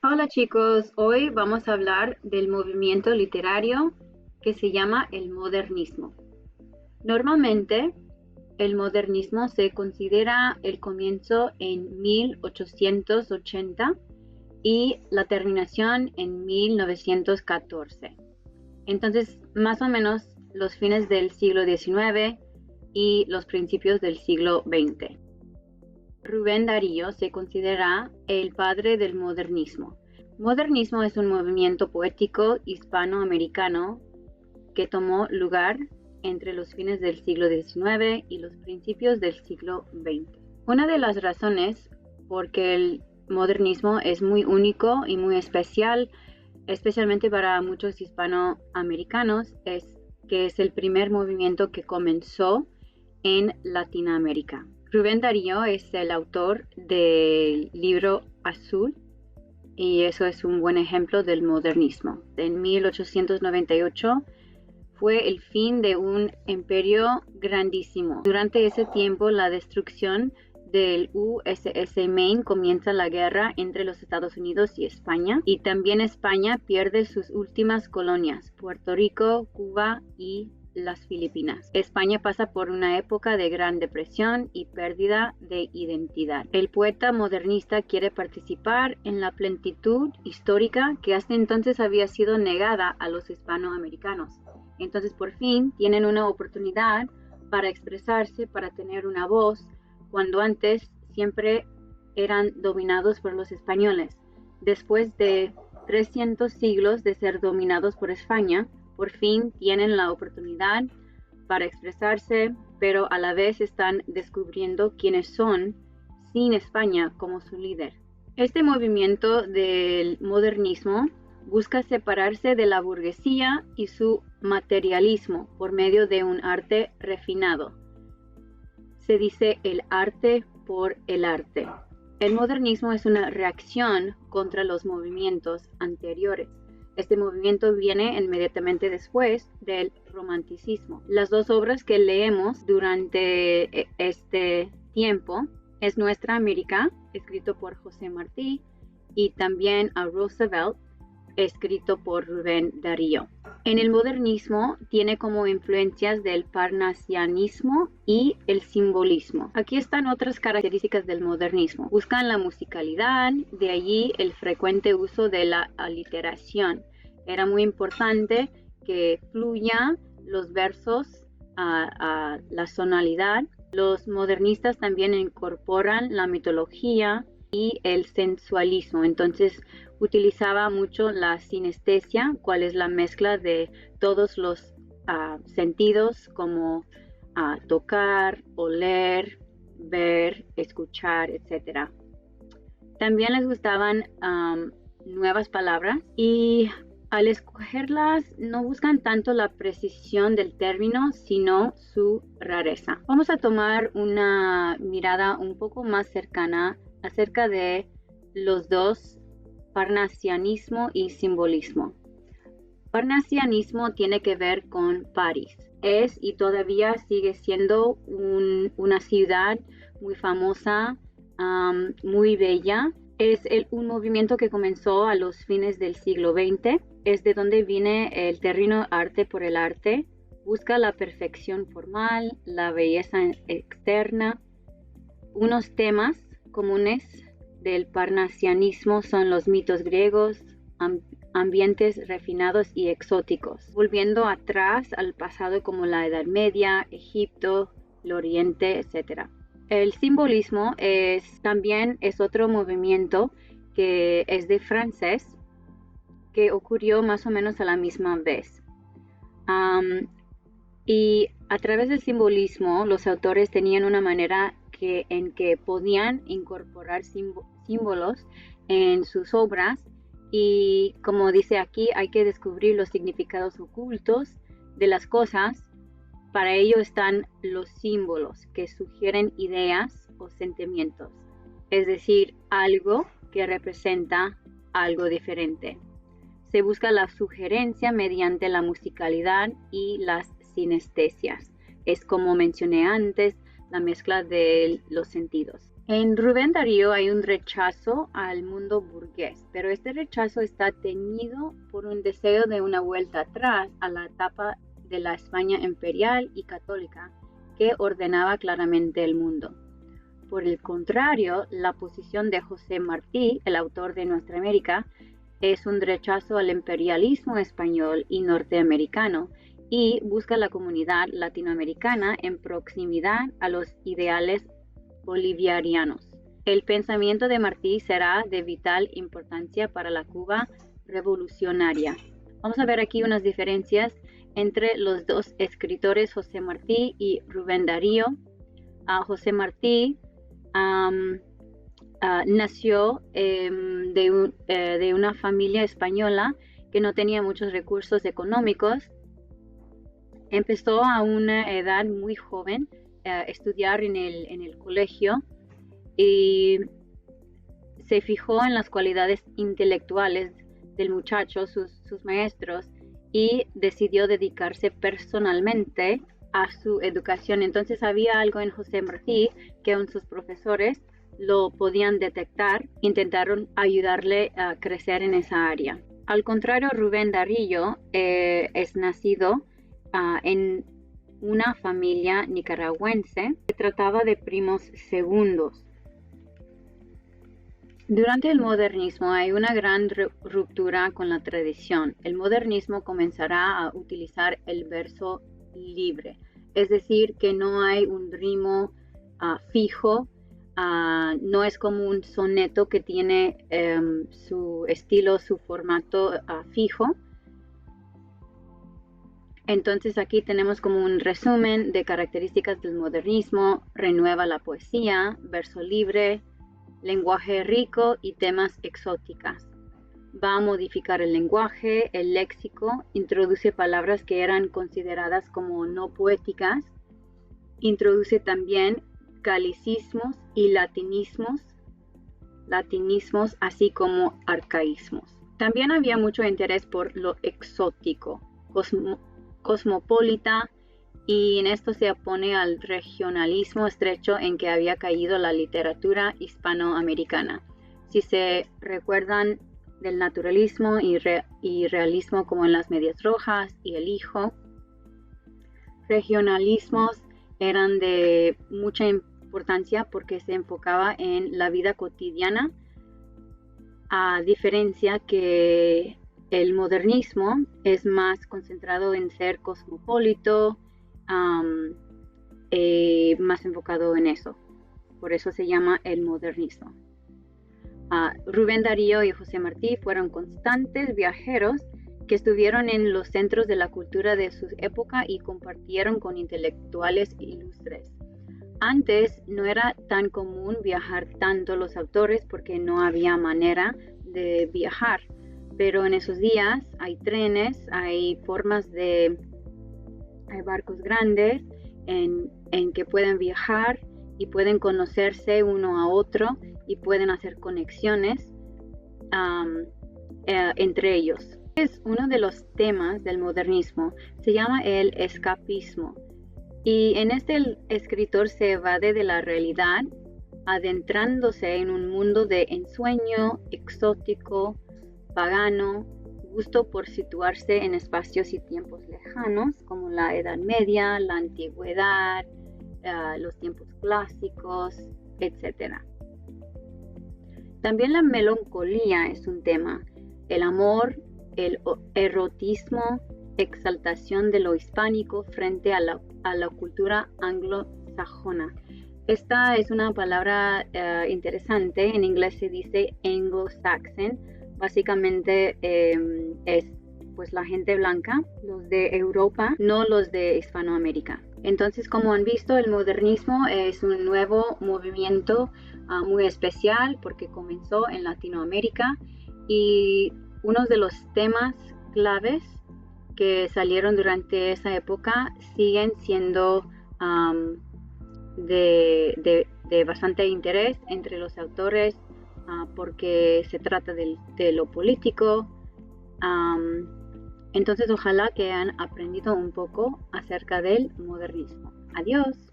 Hola chicos, hoy vamos a hablar del movimiento literario que se llama el modernismo. Normalmente, el modernismo se considera el comienzo en 1880 y la terminación en 1914. Entonces, más o menos los fines del siglo XIX y los principios del siglo XX. Rubén Darío se considera el padre del modernismo. Modernismo es un movimiento poético hispanoamericano que tomó lugar entre los fines del siglo XIX y los principios del siglo XX. Una de las razones por que el modernismo es muy único y muy especial, especialmente para muchos hispanoamericanos, es que es el primer movimiento que comenzó en Latinoamérica. Rubén Darío es el autor del libro Azul y eso es un buen ejemplo del modernismo. En 1898 fue el fin de un imperio grandísimo. Durante ese tiempo, la destrucción del USS Maine comienza la guerra entre los Estados Unidos y España, y también España pierde sus últimas colonias, Puerto Rico, Cuba y las Filipinas. España pasa por una época de gran depresión y pérdida de identidad. El poeta modernista quiere participar en la plenitud histórica que hasta entonces había sido negada a los hispanoamericanos. Entonces, por fin, tienen una oportunidad para expresarse, para tener una voz, cuando antes siempre eran dominados por los españoles. Después de 300 siglos de ser dominados por España, por fin tienen la oportunidad para expresarse, pero a la vez están descubriendo quiénes son sin España como su líder. Este movimiento del modernismo busca separarse de la burguesía y su materialismo por medio de un arte refinado. Se dice el arte por el arte. El modernismo es una reacción contra los movimientos anteriores. Este movimiento viene inmediatamente después del romanticismo. Las dos obras que leemos durante este tiempo es Nuestra América, escrito por José Martí, y también A Roosevelt, escrito por Rubén Darío. En el modernismo tiene como influencias del parnasianismo y el simbolismo. Aquí están otras características del modernismo. Buscan la musicalidad, de allí el frecuente uso de la aliteración. Era muy importante que fluya los versos a la sonoridad. Los modernistas también incorporan la mitología y el sensualismo. Entonces utilizaba mucho la sinestesia, cuál es la mezcla de todos los sentidos como tocar, oler, ver, escuchar, etc. También les gustaban nuevas palabras y al escogerlas no buscan tanto la precisión del término, sino su rareza. Vamos a tomar una mirada un poco más cercana acerca de los dos, parnasianismo y simbolismo. Parnasianismo tiene que ver con París. Es y todavía sigue siendo una ciudad muy famosa, muy bella. Es un movimiento que comenzó a los fines del siglo XX. Es de donde viene el término arte por el arte. Busca la perfección formal, la belleza externa. Unos temas comunes del parnasianismo son los mitos griegos, ambientes refinados y exóticos, volviendo atrás al pasado como la Edad Media, Egipto, el Oriente, etc. El simbolismo también es otro movimiento que es de francés, que ocurrió más o menos a la misma vez. Y a través del simbolismo, los autores tenían una manera en que podían incorporar símbolos en sus obras, y como dice aquí, hay que descubrir los significados ocultos de las cosas. Para ello están los símbolos que sugieren ideas o sentimientos, es decir, algo que representa algo diferente. Se busca la sugerencia mediante la musicalidad y las sinestesias. Es como mencioné antes, la mezcla de los sentidos. En Rubén Darío hay un rechazo al mundo burgués, pero este rechazo está teñido por un deseo de una vuelta atrás a la etapa de la España imperial y católica que ordenaba claramente el mundo. Por el contrario, la posición de José Martí, el autor de Nuestra América, es un rechazo al imperialismo español y norteamericano y busca la comunidad latinoamericana en proximidad a los ideales bolivarianos. El pensamiento de Martí será de vital importancia para la Cuba revolucionaria. Vamos a ver aquí unas diferencias entre los dos escritores, José Martí y Rubén Darío. José Martí nació de una familia española que no tenía muchos recursos económicos. Empezó a una edad muy joven estudiar en el colegio y se fijó en las cualidades intelectuales del muchacho, sus maestros, y decidió dedicarse personalmente a su educación. Entonces había algo en José Martí que aún sus profesores lo podían detectar, intentaron ayudarle a crecer en esa área. Al contrario, Rubén Darío es nacido en una familia nicaragüense. Se trataba de primos segundos. Durante el modernismo hay una gran ruptura con la tradición. El modernismo comenzará a utilizar el verso libre, es decir, que no hay un ritmo fijo, no es como un soneto que tiene su estilo, su formato fijo. Entonces aquí tenemos como un resumen de características del modernismo: renueva la poesía, verso libre, lenguaje rico y temas exóticas. Va a modificar el lenguaje, el léxico, introduce palabras que eran consideradas como no poéticas, introduce también galicismos y latinismos, así como arcaísmos. También había mucho interés por lo exótico, cosmopolita, y en esto se opone al regionalismo estrecho en que había caído la literatura hispanoamericana. Si se recuerdan del naturalismo y realismo como en Las Medias Rojas y El Hijo, regionalismos eran de mucha importancia porque se enfocaba en la vida cotidiana, a diferencia que el modernismo es más concentrado en ser cosmopolito, más enfocado en eso. Por eso se llama el modernismo. Rubén Darío y José Martí fueron constantes viajeros que estuvieron en los centros de la cultura de su época y compartieron con intelectuales ilustres. Antes no era tan común viajar tanto los autores porque no había manera de viajar, pero en esos días hay trenes, hay barcos grandes en que pueden viajar y pueden conocerse uno a otro y pueden hacer conexiones entre ellos. Es uno de los temas del modernismo, se llama el escapismo, y en este el escritor se evade de la realidad, adentrándose en un mundo de ensueño exótico, pagano, gusto por situarse en espacios y tiempos lejanos como la Edad Media, la Antigüedad, los tiempos clásicos, etc. También la melancolía es un tema, el amor, el erotismo, exaltación de lo hispánico frente a la cultura anglosajona. Esta es una palabra interesante, en inglés se dice Anglo-Saxon, básicamente es pues la gente blanca, los de Europa, no los de Hispanoamérica. Entonces, como han visto, el modernismo es un nuevo movimiento muy especial porque comenzó en Latinoamérica, y uno de los temas claves que salieron durante esa época siguen siendo de bastante interés entre los autores porque se trata de lo político. Entonces ojalá que hayan aprendido un poco acerca del modernismo. Adiós.